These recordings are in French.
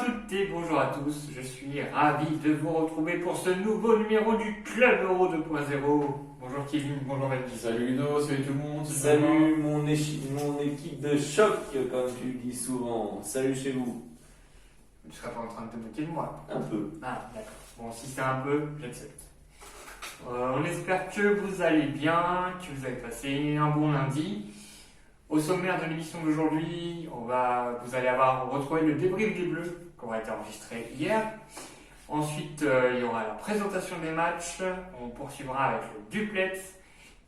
toutes et bonjour à tous, je suis ravi de vous retrouver pour ce nouveau numéro du Club Euro 2.0. Bonjour Kevin, bonjour Manu. Salut Ludo, salut tout le monde. Salut mon équipe de choc, comme tu dis souvent. Salut chez vous. Tu seras pas en train de te moquer de moi? Un peu. Ah d'accord, bon si c'est un peu, j'accepte. On espère que vous allez bien, que vous avez passé un bon lundi. Au sommaire de l'émission d'aujourd'hui, vous allez retrouvé le débrief des Bleus qui aura été enregistré hier. Ensuite, il y aura la présentation des matchs. On poursuivra avec le duplex.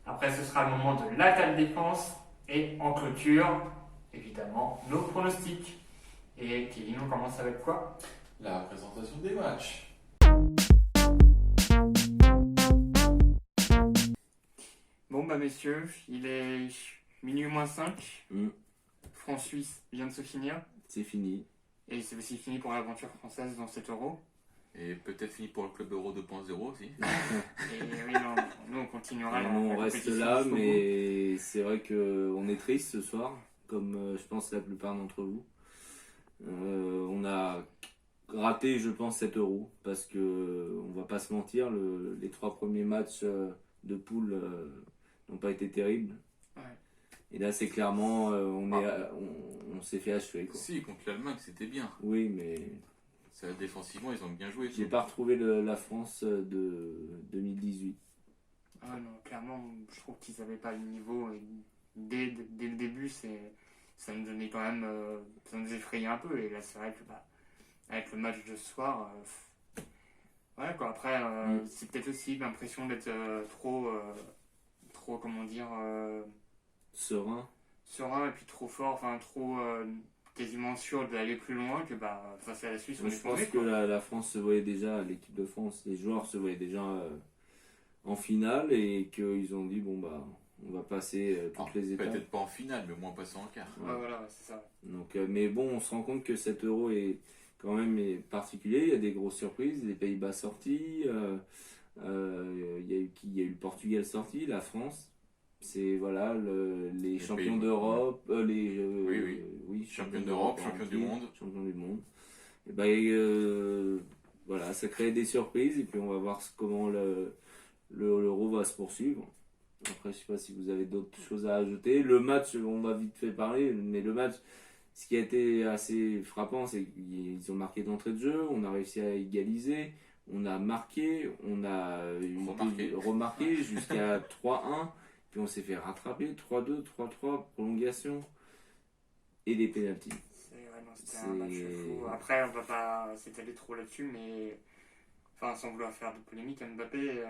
Après, ce sera le moment de l'attaque défense. Et en clôture, évidemment, nos pronostics. Et Kevin, on commence avec quoi? La présentation des matchs. Bon, messieurs, il est minuit moins 5. France-Suisse vient de se finir. C'est fini. Et c'est aussi fini pour l'aventure française dans cet euro. Et peut-être fini pour le Club Euro 2.0 aussi. Et oui, non, nous on continuera. On reste là, mais c'est vrai qu'on est triste ce soir, comme je pense la plupart d'entre vous. On a raté, je pense, 7 euros, parce que on va pas se mentir, les 3 premiers matchs de poule n'ont pas été terribles. Ouais. Et là, c'est clairement, on s'est fait achever, quoi. Si, contre l'Allemagne, c'était bien. Oui, mais Défensivement, ils ont bien joué. j'ai pas retrouvé la France de 2018. Ah non, clairement, je trouve qu'ils n'avaient pas le niveau. Et dès le début, ça nous donnait quand même, ça nous effrayait un peu. Et là, c'est vrai que avec le match de ce soir, ouais, quoi. Après, c'est peut-être aussi l'impression d'être trop, comment dire, Serein. serein et puis trop fort, enfin trop quasiment sûr d'aller plus loin que face à la Suisse. Je pense que la France se voyait déjà, l'équipe de France, les joueurs se voyaient déjà en finale et qu'ils ont dit bon bah on va passer toutes les étapes. Peut-être pas en finale, mais au moins passer en quart. Ouais, voilà, c'est ça. Donc, mais bon, on se rend compte que cet euro est quand même particulier. Il y a des grosses surprises, les Pays-Bas sortis, il y a eu le Portugal sorti, la France. C'est voilà les champions d'Europe, champions d'Europe, champions du monde. Et voilà, ça crée des surprises et puis on va voir comment l'Euro va se poursuivre. Après, je sais pas si vous avez d'autres choses à ajouter. Le match, on va vite fait parler, mais le match, ce qui a été assez frappant, c'est qu'ils ont marqué d'entrée de jeu, on a réussi à égaliser, on a marqué, on a remarqué jusqu'à 3-1. Puis on s'est fait rattraper, 3-2, 3-3, prolongation et des pénaltys. C'était un match fou. Après, on va pas s'étaler trop là-dessus, mais sans vouloir faire de polémique, Mbappé,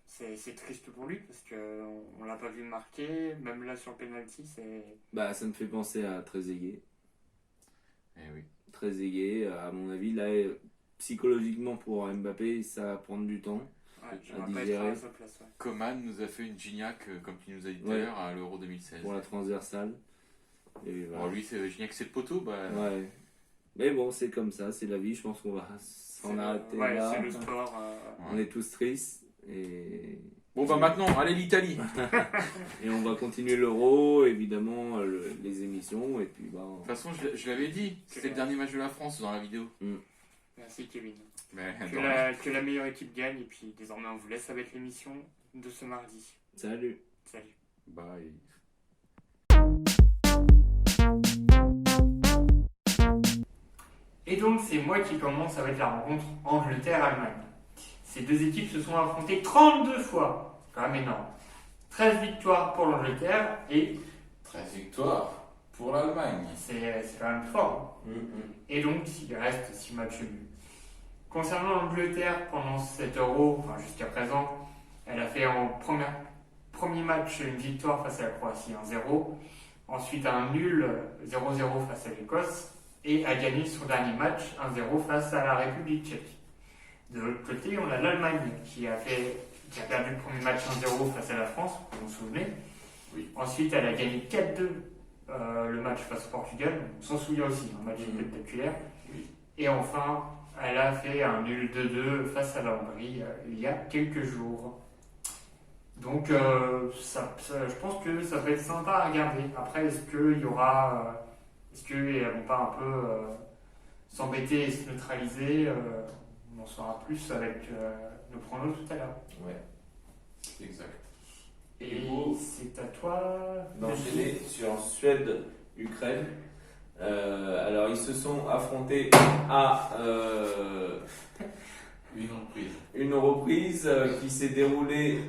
c'est triste pour lui parce qu'on l'a pas vu marquer, même là sur le pénalty, ça me fait penser à Trezeguet. Eh oui. Trezeguet, à mon avis, là, psychologiquement pour Mbappé, ça va prendre du temps. À digérer. Place, Coman nous a fait une Gignac, comme tu nous as dit tout à l'heure, à l'Euro 2016. Pour la transversale. Et voilà. Lui, Gignac, c'est le poteau. Ouais. Mais bon, c'est comme ça, c'est la vie. Je pense qu'on va s'en arrêter là. C'est le sport. On est tous tristes. Bon, maintenant, allez l'Italie. Et on va continuer l'Euro, évidemment, les émissions. Et puis, de toute façon, je l'avais dit, c'était le dernier match de la France dans la vidéo. Merci Kevin. Que la meilleure équipe gagne et puis désormais on vous laisse avec l'émission de ce mardi. Salut. Bye. Et donc c'est moi qui commence avec la rencontre Angleterre-Allemagne. Ces deux équipes se sont affrontées 32 fois, quand même énorme. 13 victoires pour l'Angleterre et 13 victoires pour l'Allemagne. C'est quand même fort. Et donc il reste 6 matchs nuls. Concernant l'Angleterre, pendant cet euro, jusqu'à présent, elle a fait en premier match une victoire face à la Croatie 1-0, ensuite un nul 0-0 face à l'Écosse, et a gagné son dernier match 1-0 face à la République tchèque. De l'autre côté, on a l'Allemagne qui a perdu le premier match 1-0 face à la France, vous vous souvenez. Oui. Ensuite, elle a gagné 4-2 le match face au Portugal, on s'en souvient aussi, un match spectaculaire. Oui. Et enfin, elle a fait un nul 2-2 face à la Hongrie il y a quelques jours. Donc, je pense que ça va être sympa à regarder. Après, est-ce qu'elles vont pas un peu s'embêter et se neutraliser. On en saura plus avec nos pronos tout à l'heure. Ouais. Exact. Et Hugo, c'est à toi d'enchaîner sur Suède-Ukraine. Alors ils se sont affrontés à une reprise qui s'est déroulée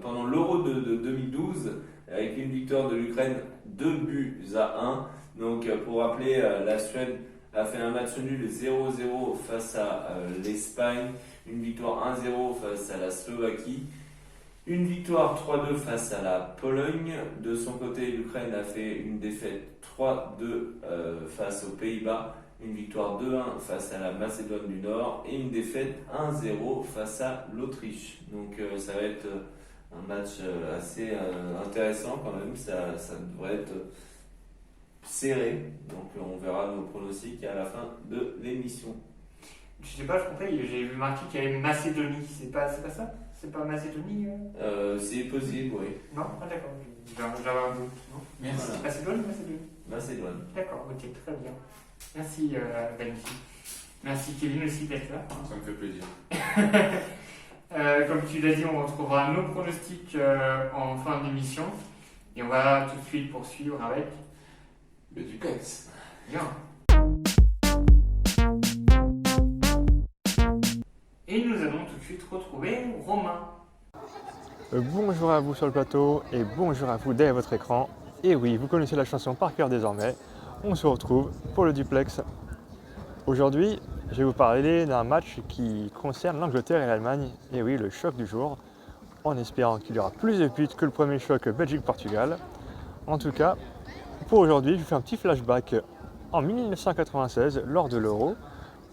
pendant l'Euro de 2012 avec une victoire de l'Ukraine 2-1. Donc pour rappeler, la Suède a fait un match nul 0-0 face à l'Espagne, une victoire 1-0 face à la Slovaquie, une victoire 3-2 face à la Pologne. De son côté, l'Ukraine a fait une défaite 3-2 face aux Pays-Bas, une victoire 2-1 face à la Macédoine du Nord et une défaite 1-0 face à l'Autriche. Donc ça va être un match assez intéressant quand même, ça devrait être serré. Donc on verra nos pronostics à la fin de l'émission. Je sais pas, je trompais, j'ai vu marqué qu'il y avait Macédonie, c'est pas ça? C'est pas Macédonie C'est possible, oui. Non? Ah d'accord, j'avais un doute, non? Merci. Voilà. Macédoine? Macédoine. D'accord, ok, très bien. Merci Danny. Merci Kevin aussi d'être là. Ça me fait plaisir. Comme tu l'as dit, on retrouvera nos pronostics en fin d'émission. Et on va tout de suite poursuivre avec Le duplex. bien. Et nous allons tout de suite retrouver Romain. Bonjour à vous sur le plateau et bonjour à vous derrière votre écran. Et oui, vous connaissez la chanson par cœur désormais. On se retrouve pour le duplex. Aujourd'hui, je vais vous parler d'un match qui concerne l'Angleterre et l'Allemagne. Et oui, le choc du jour, en espérant qu'il y aura plus de buts que le premier choc Belgique-Portugal. En tout cas, pour aujourd'hui, je vous fais un petit flashback en 1996 lors de l'Euro,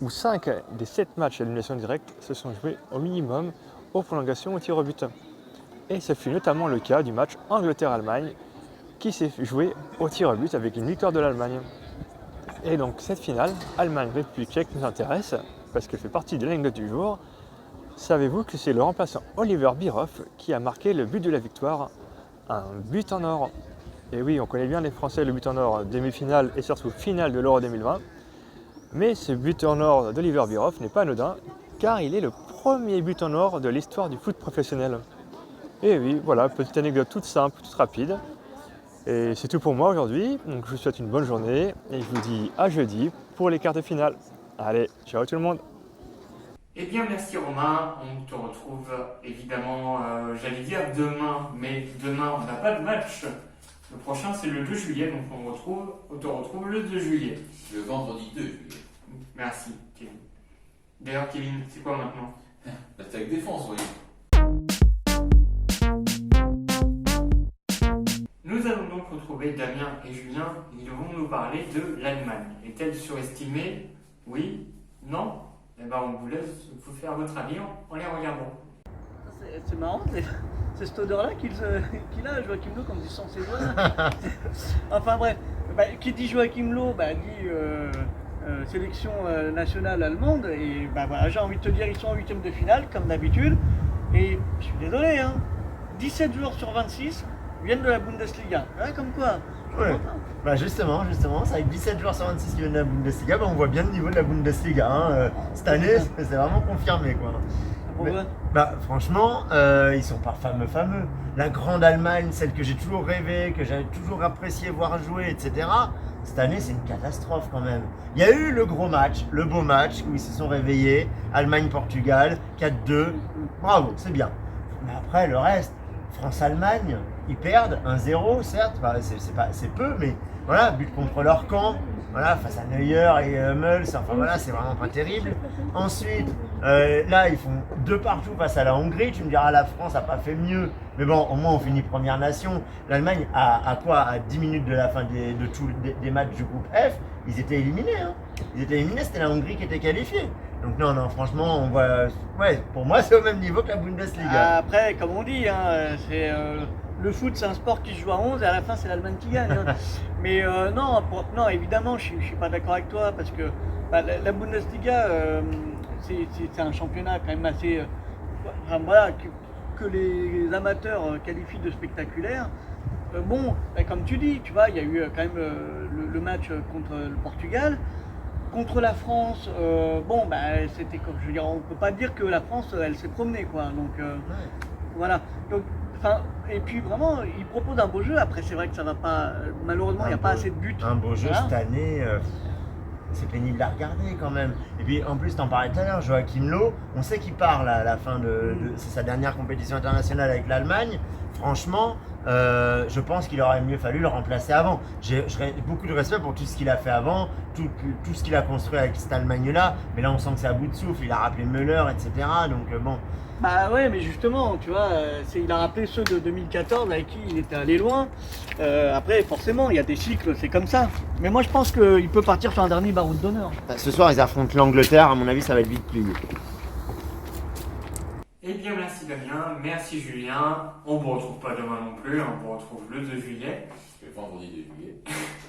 où 5 des 7 matchs à élimination directe se sont joués au minimum aux prolongations au tir au but. Et ce fut notamment le cas du match Angleterre-Allemagne qui s'est joué au tir au but avec une victoire de l'Allemagne. Et donc cette finale, Allemagne-République tchèque nous intéresse parce qu'elle fait partie de l'anecdote du jour. Savez-vous que c'est le remplaçant Oliver Bierhoff qui a marqué le but de la victoire, un but en or. Et oui, on connaît bien les Français, le but en or, demi-finale et surtout finale de l'Euro 2020. Mais ce but en or d'Oliver Bierhoff n'est pas anodin, car il est le premier but en or de l'histoire du foot professionnel. Et oui, voilà, petite anecdote toute simple, toute rapide. Et c'est tout pour moi aujourd'hui, donc je vous souhaite une bonne journée et je vous dis à jeudi pour les quarts de finale. Allez, ciao tout le monde! Eh bien, merci Romain. On te retrouve évidemment, j'allais dire demain, mais demain on n'a pas de match. Le prochain c'est le 2 juillet, donc on te retrouve le 2 juillet. Le vendredi 2 juillet. Merci Kevin. D'ailleurs Kevin, c'est quoi maintenant? L'attaque défense, voyez. Nous allons donc retrouver Damien et Julien. Ils vont nous parler de l'Allemagne. Est-elle surestimée? Oui? Non? Eh bien on vous laisse vous faire votre avis en les regardant. C'est marrant, c'est cette odeur-là qu'il a, Joachim Löw, quand il sent ses doigts. Enfin bref, qui dit Joachim Löw, dit sélection nationale allemande. Et voilà, j'ai envie de te dire, ils sont en 8e de finale, comme d'habitude. Et je suis désolé, 17 joueurs sur 26 viennent de la Bundesliga. Ouais, comme quoi. Ouais. Justement, c'est avec 17 joueurs sur 26 qui viennent de la Bundesliga, on voit bien le niveau de la Bundesliga. Cette année, c'est vraiment confirmé, quoi. Pourquoi? Franchement, ils sont pas fameux. La grande Allemagne, celle que j'ai toujours rêvé, que j'avais toujours apprécié voir jouer, etc. Cette année, c'est une catastrophe quand même. Il y a eu le gros match, le beau match, où ils se sont réveillés. Allemagne-Portugal, 4-2. Bravo, c'est bien. Mais après, le reste, France-Allemagne, ils perdent 1-0, certes. C'est peu, mais voilà, but contre leur camp. Voilà, face à Neuer et Hummels, c'est vraiment pas terrible. Ensuite, là, ils font 2 partout face à la Hongrie. Tu me diras, la France n'a pas fait mieux. Mais bon, au moins, on finit première nation. L'Allemagne, à 10 minutes de la fin des matchs du groupe F, ils étaient éliminés. Ils étaient éliminés, c'était la Hongrie qui était qualifiée. Donc non, franchement, on voit... Ouais, pour moi, c'est au même niveau que la Bundesliga. Après, comme on dit, le foot, c'est un sport qui se joue à 11 et à la fin, c'est l'Allemagne qui gagne. Mais non, évidemment, je suis pas d'accord avec toi parce que la Bundesliga, c'est un championnat quand même assez... que les amateurs qualifient de spectaculaire. bon, comme tu dis, tu vois, il y a eu quand même le match contre le Portugal. Contre la France, bon, bah, c'était comme je veux dire, on peut pas dire que la France, elle s'est promenée, quoi. Donc voilà. Donc, et puis vraiment, il propose un beau jeu. Après, c'est vrai que ça va pas. Malheureusement, il n'y a pas assez de buts. Un beau jeu Voilà. cette année. C'est pénible à regarder quand même. Et puis en plus, t'en parlais tout à l'heure, Joachim Löw, on sait qu'il part là, à la fin c'est sa dernière compétition internationale avec l'Allemagne. Franchement, je pense qu'il aurait mieux fallu le remplacer avant. J'ai beaucoup de respect pour tout ce qu'il a fait avant, tout ce qu'il a construit avec cette Allemagne-là. Mais là, on sent que c'est à bout de souffle. Il a rappelé Müller, etc. Donc bon. Bah ouais, mais justement, tu vois, il a rappelé ceux de 2014 avec qui il était allé loin. Après, forcément, il y a des cycles, c'est comme ça. Mais moi, je pense qu'il peut partir sur un dernier baroud d'honneur. Ce soir, ils affrontent l'Angleterre. À mon avis, ça va être vite plié. Eh bien, merci Damien, merci Julien. On ne vous retrouve pas demain non plus, on vous retrouve le 2 juillet. Le vendredi 2 juillet.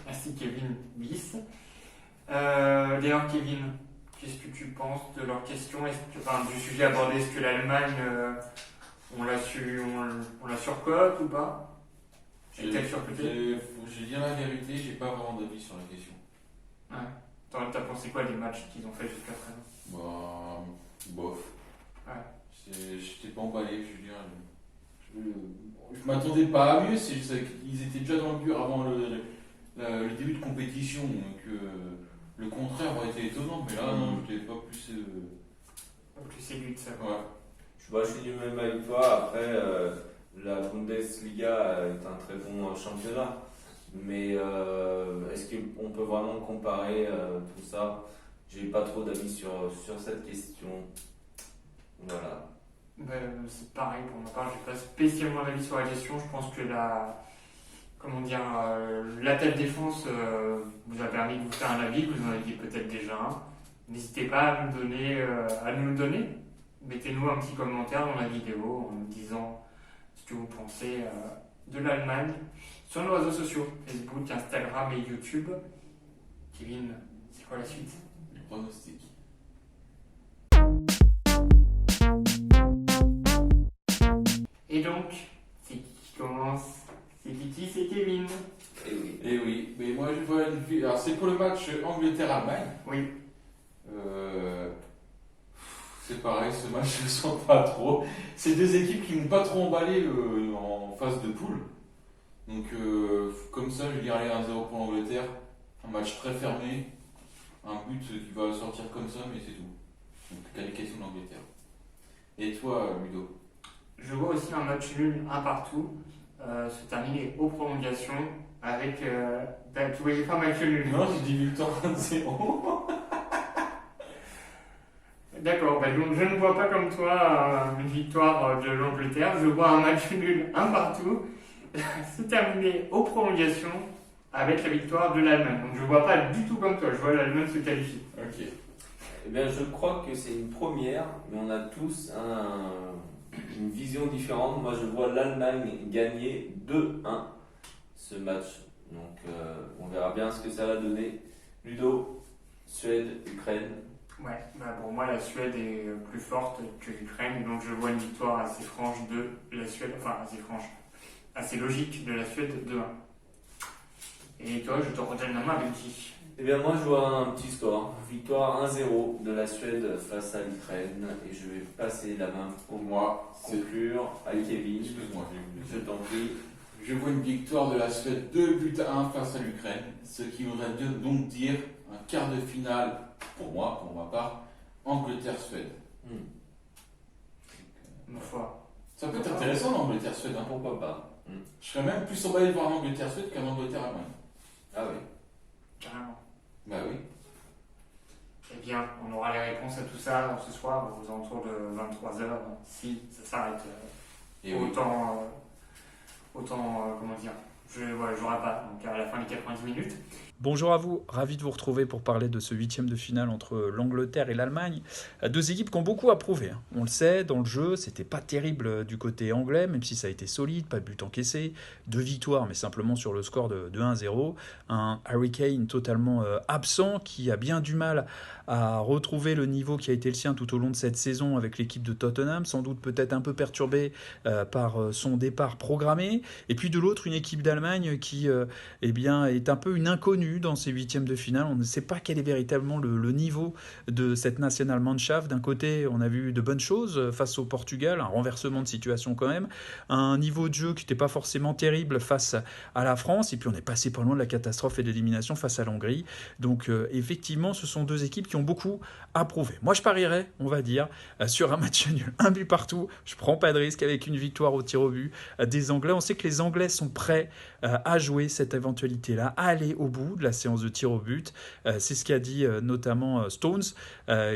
Merci Kevin Bis. D'ailleurs, Kevin, qu'est-ce que tu penses de leurs questions, du sujet abordé? Est-ce que l'Allemagne, on la surcote ou pas? Est-elle surcotée? Je vais dire la vérité, j'ai pas vraiment d'avis sur la question. Ouais. T'as pensé quoi des matchs qu'ils ont fait jusqu'à présent? Bah, bof. Ouais. J'étais pas emballé, je veux dire. Je m'attendais pas à mieux, ils étaient déjà dans le dur avant le début de compétition, donc le contraire aurait été étonnant, mais là non, je n'étais pas plus. Plus séduit de ça. Ouais. Je suis du même avec toi. Après, la Bundesliga est un très bon championnat. Mais est-ce qu'on peut vraiment comparer tout ça? J'ai pas trop d'avis sur cette question. Voilà. C'est pareil pour ma part, j'ai pas spécialement d'avis sur la question. Je pense que la telle défense vous a permis de vous faire un avis, vous en aviez peut-être déjà un. N'hésitez pas à nous le donner. Mettez-nous un petit commentaire dans la vidéo en nous disant ce que vous pensez de l'Allemagne sur nos réseaux sociaux, Facebook, Instagram et YouTube. Kevin, c'est quoi la suite? Le pronostic. Et donc, c'est qui commence? C'est Kiki, c'est Kevin. Et oui, mais moi je vois alors c'est pour le match Angleterre-Allemagne. Oui. C'est pareil, ce match je le sens pas trop. C'est deux équipes qui m'ont pas trop emballé en phase de poule. Donc comme ça, je vais dire aller 1-0 pour l'Angleterre. Un match très fermé. Un but qui va sortir comme ça, mais c'est tout. Donc qualification de l'Angleterre. Et toi, Ludo? Je vois aussi un match nul, un partout, se terminer aux prolongations avec. Tu voyais pas match nul? Non, j'ai dit victoire 1-0. D'accord, donc je ne vois pas comme toi une victoire de l'Angleterre, je vois un match nul, un partout, se terminer aux prolongations avec la victoire de l'Allemagne. Donc je ne vois pas du tout comme toi, je vois l'Allemagne se qualifier. Ok. Eh bien, je crois que c'est une première, mais on a tous une vision différente. Moi, je vois l'Allemagne gagner 2-1 ce match. Donc, on verra bien ce que ça va donner. Ludo, Suède, Ukraine. Ouais, pour moi la Suède est plus forte que l'Ukraine, donc je vois une victoire assez franche de la Suède, assez logique de la Suède 2-1. Et toi, je te redonne la main avec qui? Eh bien, moi, je vois un petit score. Victoire 1-0 de la Suède face à l'Ukraine. Et je vais passer la main pour Moi, conclure à Kevin. Excuse-moi, Je t'en prie. je vois une victoire de la Suède 2-1 face à l'Ukraine, ce qui voudrait donc dire un quart de finale, pour ma part, Angleterre-Suède. Ma foi. Ça peut être intéressant l'Angleterre-Suède. Hein. Pourquoi pas? Je serais même plus emballé de voir l'Angleterre-Suède qu'un Angleterre-Allemagne. Ah oui. Carrément. Bah oui. Eh bien, on aura les réponses à tout ça ce soir aux alentours de 23h, si ça s'arrête Et oui. comment dire, j'aurai pas, donc à la fin des 90 minutes. Bonjour à vous, ravi de vous retrouver pour parler de ce huitième de finale entre l'Angleterre et l'Allemagne. Deux équipes qui ont beaucoup à prouver. On le sait, dans le jeu, c'était pas terrible du côté anglais, même si ça a été solide, pas de but encaissé, 2 victoires, mais simplement sur le score de 1-0. Un Harry Kane totalement absent, qui a bien du mal à retrouver le niveau qui a été le sien tout au long de cette saison avec l'équipe de Tottenham, sans doute peut-être un peu perturbé par son départ programmé. Et puis de l'autre, une équipe d'Allemagne qui eh bien, est un peu une inconnue dans ces huitièmes de finale. On ne sait pas quel est véritablement le niveau de cette Nationalmannschaft. D'un côté, on a vu de bonnes choses face au Portugal, un renversement de situation quand même, un niveau de jeu qui n'était pas forcément terrible face à la France, et puis on est passé pas loin de la catastrophe et de l'élimination face à l'Hongrie. Donc effectivement, ce sont deux équipes qui ont beaucoup à prouver. Moi, je parierais, on va dire, sur un match nul, un but partout. Je prends pas de risque avec une victoire au tir au but des Anglais. On sait que les Anglais sont prêts à jouer cette éventualité-là, à aller au bout de la séance de tir au but. C'est ce qu'a dit notamment Stones,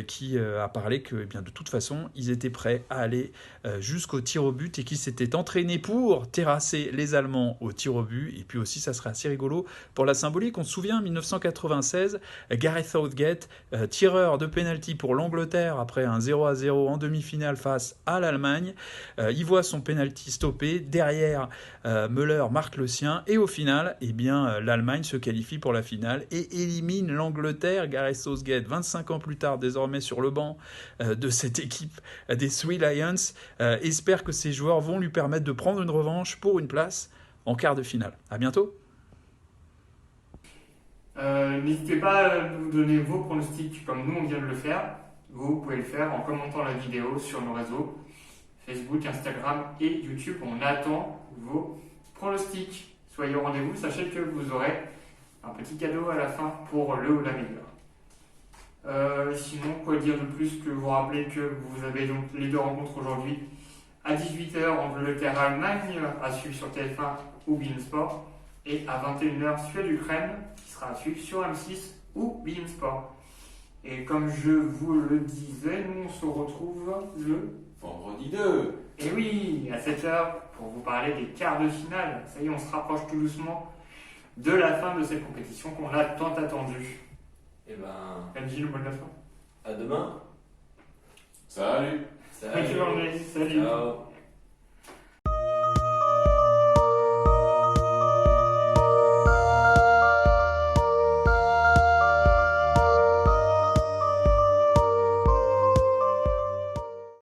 qui a parlé que, eh bien, de toute façon, ils étaient prêts à aller jusqu'au tir au but et qu'ils s'étaient entraînés pour terrasser les Allemands au tir au but. Et puis aussi, ça serait assez rigolo pour la symbolique. On se souvient, en 1996, Gareth Southgate, tireur de pénalty pour l'Angleterre après un 0-0 en demi-finale face à l'Allemagne. Il voit son pénalty stoppé. Derrière, Müller marque le sien. Et au final, eh bien, l'Allemagne se qualifie pour la finale et élimine l'Angleterre. Gareth Southgate, 25 ans plus tard, désormais sur le banc de cette équipe des Three Lions, espère que ces joueurs vont lui permettre de prendre une revanche pour une place en quart de finale. À bientôt. N'hésitez pas à nous donner vos pronostics comme nous on vient de le faire. Vous pouvez le faire en commentant la vidéo sur nos réseaux Facebook, Instagram et YouTube. On attend vos pronostics. Soyez au rendez-vous, sachez que vous aurez un petit cadeau à la fin pour le ou la meilleure. Sinon, quoi dire de plus que vous rappeler que vous avez donc les deux rencontres aujourd'hui à 18h, Angleterre-Allemagne, à suivre sur TF1 ou beIN Sport, et à 21h, Suède-Ukraine, qui sera à suivre sur M6 ou beIN Sport. Et comme je vous le disais, nous on se retrouve le Vendredi 2. Et oui, à 7h, pour vous parler des quarts de finale. Ça y est, on se rapproche tout doucement de la fin de cette compétition qu'on a tant attendue. Et ben, MJ, le mot de la fin. à demain. Salut. Salut. Bonne journée, salut. Ciao.